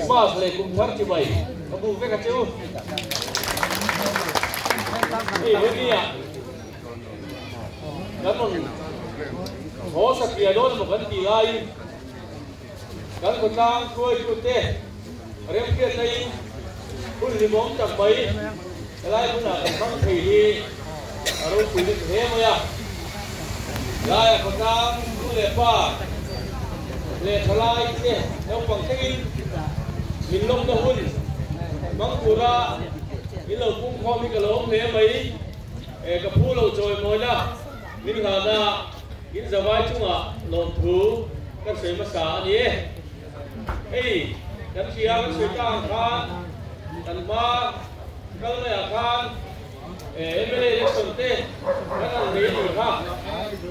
ba sợi cùng thắt chỉ bảy nó bù với cả chiếu đi với đi à gắn một hố sạc kia đó là một vấn đề lai gắn một trang cuối chút tê rem kia đây cũng đi bóng chẳng mấy lai cũng là không thủy đi rồi quý được thế mà ya lai một trang cũng lệ pa lệ lai tê nếu bằng cái mình lông đâu hun mong pura mình lâu cũng không mình cái lông thế mấy cái phu lâu rồi mới là mình là na mình giờ vai chung à lồng thú cái sợi mà xả đi ấy cái gì à cái sợi trang khan cái ma cái này khan em lấy cái sợi tê cái này lấy gì ha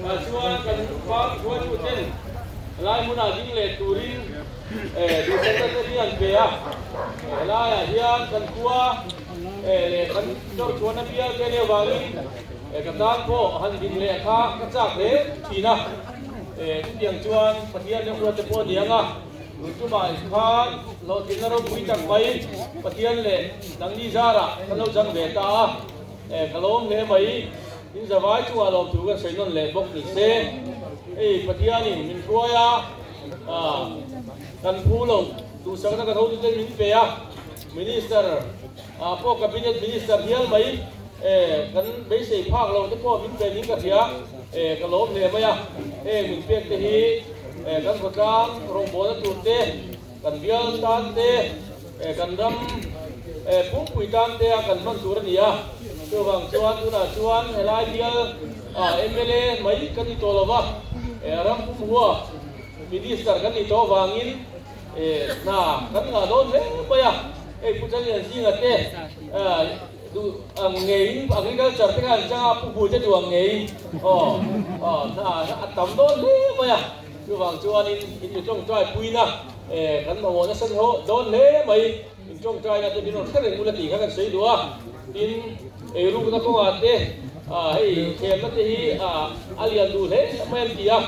mà chuan cái phát chuan chuan trên lại muốn là những lệ turin đi xem cái gì ăn về à lại hiền cái cua cái cho chuan nó bia cái này vào đi cái tang ko han din le kha ka chak le thina tiang chuan pathian le ura te po nianga tu mai khan lo tin ro pui tak mai pathian le nang ni zara ka lo jang ve ta kalom le mai in zawai chu a lo tu ga seinon le bok ni se pathian ni min ruaya kan phu lo tu sang na ka tho te min pe a minister po cabinet minister hial mai kan bây giờ phác lâu tới po mình về những cái gì cái lốp này mấy à mình biết cái gì kan có trang rong bò nó tụt thế kan bial tan thế kan ram phúc quỳ tan thế kan mang chuột này à cho vàng chuan tu là chuan hay là bial MLA mấy cái gì to lắm ram phúc hua minister cái gì to vàng in na kan là đốt thế mấy à phụ trách là gì thế nghề agriculture cái anh cha phụ cho chuồng nghề tầm đó lé mày à chú vàng chú anh in trong trai pui na cắn mà nó sân hộ đó lé mày trong trai là tôi nó khắc định mua tiền khắc sấy đũa in lúc nó có ngạt thế hay thêm nó thì alien đủ thế mấy gì à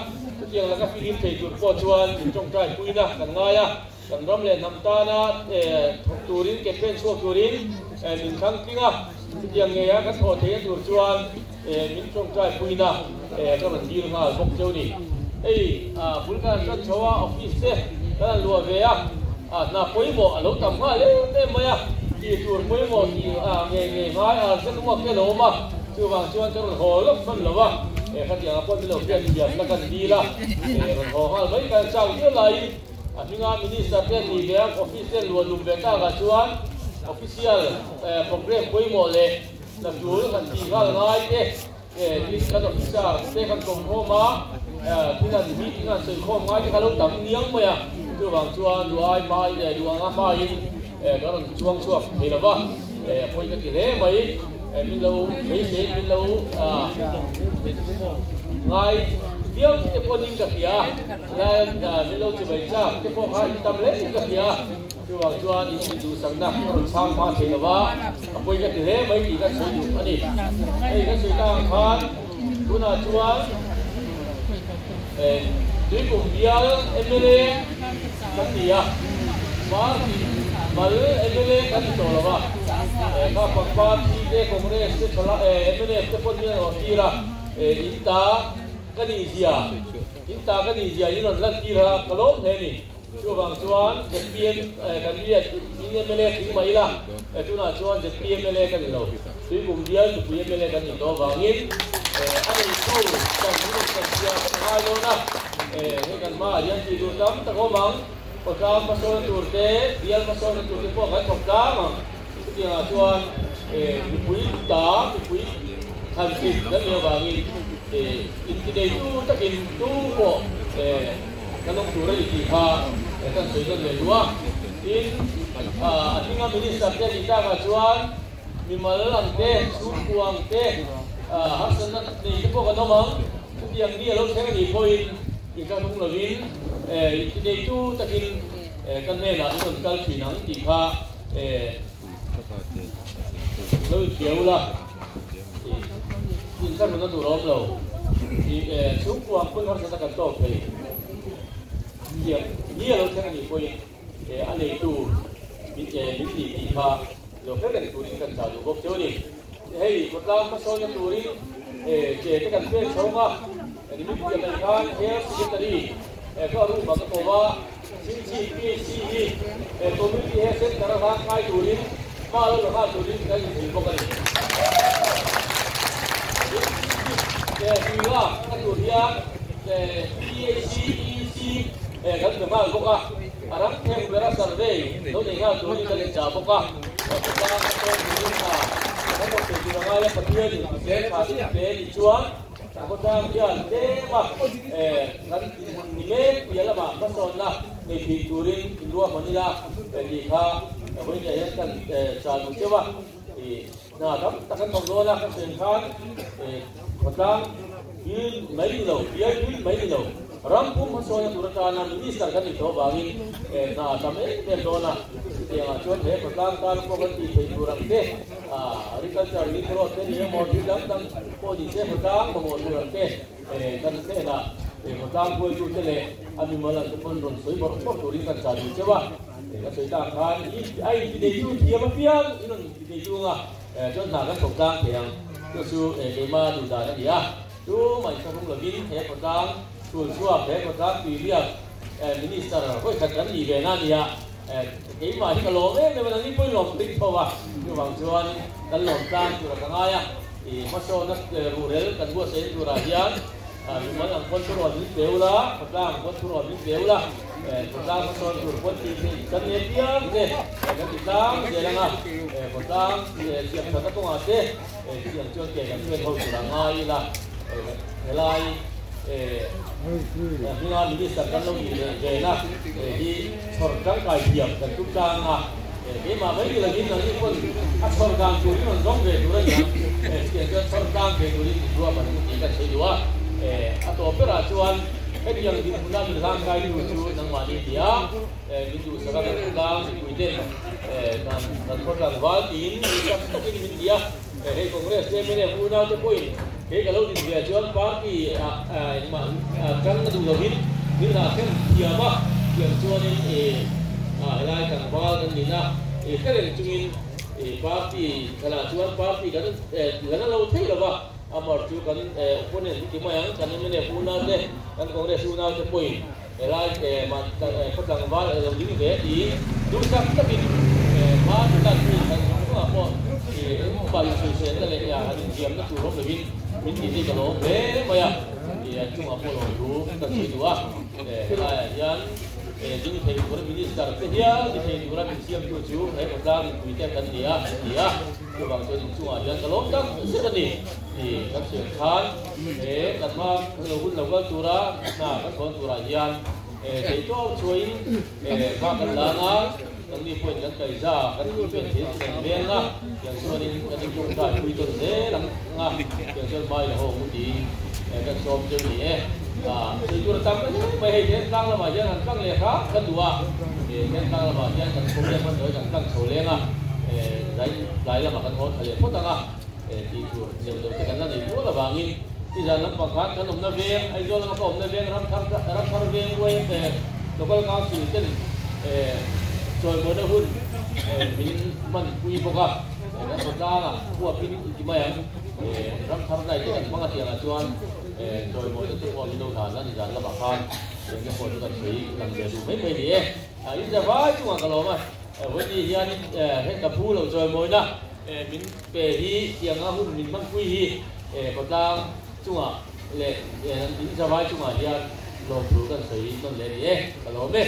tiếng là các phim thể chuột po chuan trong trai pui na cắn ngay à cắn râm lên nằm ta na turin kẹp bên suốt turin mình khăng kinh à tiếng nghe các thọ thế chuột chuan mình trong trai pui na các bạn đi ngà bốc châu đi phun cái chân châu office thế cái lúa về à na quấy bộ lâu tầm hoa lên thế mấy à chỉ chuột quấy bộ thì nghề mai rất đúng cái lỗ mà chưa vàng chuan cho hồ lắm phân lắm à các tiếng là quân lỗ tiền điểm là cần đi là hồ ha mấy cái sao như này nhưng mà minister thế thì về office luôn luôn về ta cả chuan official program quấy bộ lệ là chuột cần đi vào ngay thế đi cái official thế cần công hồ màที่นั่นมีที่นั่นสื่อข้อมูลที่เขาต้องทำเลี้ยงไปอ่ะคือว่าช่วงดูไอ้ไม้เนี่ยดูงาไม้ก็ต้องช่วงเห็นหรือเปล่าพอจะกินได้ไหมมีเราไม่เห็นมีเราไงเดี๋ยวจะพอนิ่งกับเสียแล้วมีเราจะไปจ้าจะพอให้ทำเล็กกับเสียคือว่าช่วงนี้ดูสังนักเราช่างมาเห็นหรือเปล่าพอจะกินได้ไหมที่ก็สื่ออยู่อันนี้ก็สื่อต่างกันดูน่าช่วงด้วยกลุ่มเดียวMLAกันดีอ่ะมาเลยMLAกันต่อแล้วว่าข้าปักปานที่เด็กคงเรียนเสร็จแล้วMLAจะพ้นเรื่องอะไรที่ละอินตากันดีเสียนี่นั่นละที่ละกระโหลกเนี่ยช่วงบางช่วงจะเปลี่ยนกันเรียนนี่MLAถึงไหมล่ะช่วงนั้นช่วงจะเปลี่ยนMLAกันเราด้วยกลุ่มเดียวจะเปลี่ยนMLAกันต่อบางนี้อันนี้สู้กันที่จะเสียกันให้เรานะนี่กันมาอย่างที่ดูตามตะโกมังประกอบมาโซนตูร์เตะเดียร์มาโซนตูร์เตะพวกกันตกตามังที่เราชวนปุยตาปุยทันทีนั่นเรียกว่างี้อินทิเดตูตะกินตูโบกันต้องตูร์ได้กี่พากันสวยกันเลยว่าอินอันนี้งานมินิสเตอร์เตะที่ตากชวนมีมาลังเตะสุขวางเตะฮัสซันนั่นนี่พวกกันต้องมังที่อย่างนี้เราใช้กันอีกคนอีกการทุ่งเหล่านี้ที่ได้ตู้ตะกินกันแม่ละส่วนการผีหนังตีผ้าเราเขียวละยินสั้นมันต้องดูร้อมเราที่ชุบความเพื่อนเขาจะกันโต้ไปเกี่ยวนี่เราใช้กันอีกคน anh ấy tu mình đi pha rồi phép cái tu đi cần trả được gốc chỗ đi hay một lần mà sau những tu đi cái cần phép sống á thì mình chỉ cần khai theo sự tự đi có lúc mà cái tổ ba chi tôi mình đi hết tất cả các khai tu đi mà rồi khai tu đi cái gì cũng có thì là các tu đi kan memang buka arah yang berasal dari itu dengan turun dari jauh buka kita akan berjumpa kita berjumpa ya petian saya kasih dari cuan kita dia tema kan ini ialah apa soalnya di turun dua Manila di ha boleh jadi kan jalan coba nah takkan ngobrol lah kan kita yun mấy lâu yun mấy lâu ram pum hasoya turatana minister kan ito bangin na tame te dona yang chon he patang tar ko ganti te durang te agriculture ni pro te ni mo dilang tang ko di se patang mo durang te kan te na patang ko ju te le ami mala te pon ron soi bor ko ri kan sa di chewa ka soi ta khan ai de ju ti ma piang inon de ju nga chon na kan patang te yang ko su ke ma du da na dia chú mày sao không là biết thế còn đang tuần qua thế còn đang tùy việc minister với thật cái gì về nam gì ạ cái mà cái lỗ đấy nên mà đi bơi lồng tinh thôi à như bằng chuan cái lồng trang chủ là cái ai à thì mất số nó rủ đến cần mua xe rủ ra hiền nhưng mà làm con số rồi biết béo lá còn đang con số rồi biết béo lá còn đang mất số rủ con thì cần nhiều tiền thế cái gì đang vậy là còn đang việc thật các công an thế việc cho kể cái chuyện hậu chủ là ngay là lại nga minister kan lo ni le na di sorkar kai diam kan tu ka na ke ma mai la ni na ni kon a sorkar tu ni non dong ve tu ra ya ke sorkar ke tu ni dua ban ni ka sei dua a to opera chuan cái điều gì cũng đang được làm cái điều chú đang làm đi dia ví dụ sao cái đang quy định làm con làm vài tín các cái mình dia cái congress cái mình phụ nào cho coi cái kalau di dia jual party mà kan du lo ni là cái dia ba dia jual ni lai kan ba kan ni na cái này chúng mình party kalau jual party kan lana lo thấy là ba amar chu kan opponent ki mayang kan mene puna de kan congress una te point lai ma patang wal lo ni ve di du sak takin ma ta ni kan ko mo ba lu se le ya hadin diam na tu ro le min di ka lo ve ma ya ya chu ma po lo du ta chi dua yan jadi saya kurang minister dia di sini kurang siap tu saya kadang kita kan dia tu bang tu cuma dia kalau tak sekali di kan siapkan kan ma kalau pun lawan tura nah kan kon tura yang itu cuy makan lana kan ni pun kan kerja kan ni pun dia lah yang suami kan kita kuit tu lang ngah yang suami mai lah mudi kan suami jadi itu tambah mai he tang la ma yan tang le kha kan dua kan tang la ma yan kan ko le man doi kan tang so le nga dai la ma kan ho thale ko tanga ti tu de kan na ni ko la bangin ti jan lam pa khan kan na veng ai jo la ko na veng ram thar veng we te local council ten choi mo na hun min man kui ko ka ko ta la ko pin ki ma yan ram thar dai te kan ma ti la chuan rồi một cái con đi đâu thà nó thì dàn là bà con những cái con nó cần thấy làm việc đủ mấy mấy đi ít ra vãi chung cái lỗ mà với đi hiện hết cả phu rồi mỗi na mình về đi tiền ngã hút mình mang quy hi còn đang chung lệ ít ra vãi chung hiện lỗ đủ cần thấy nó lệ đi cái lỗ mê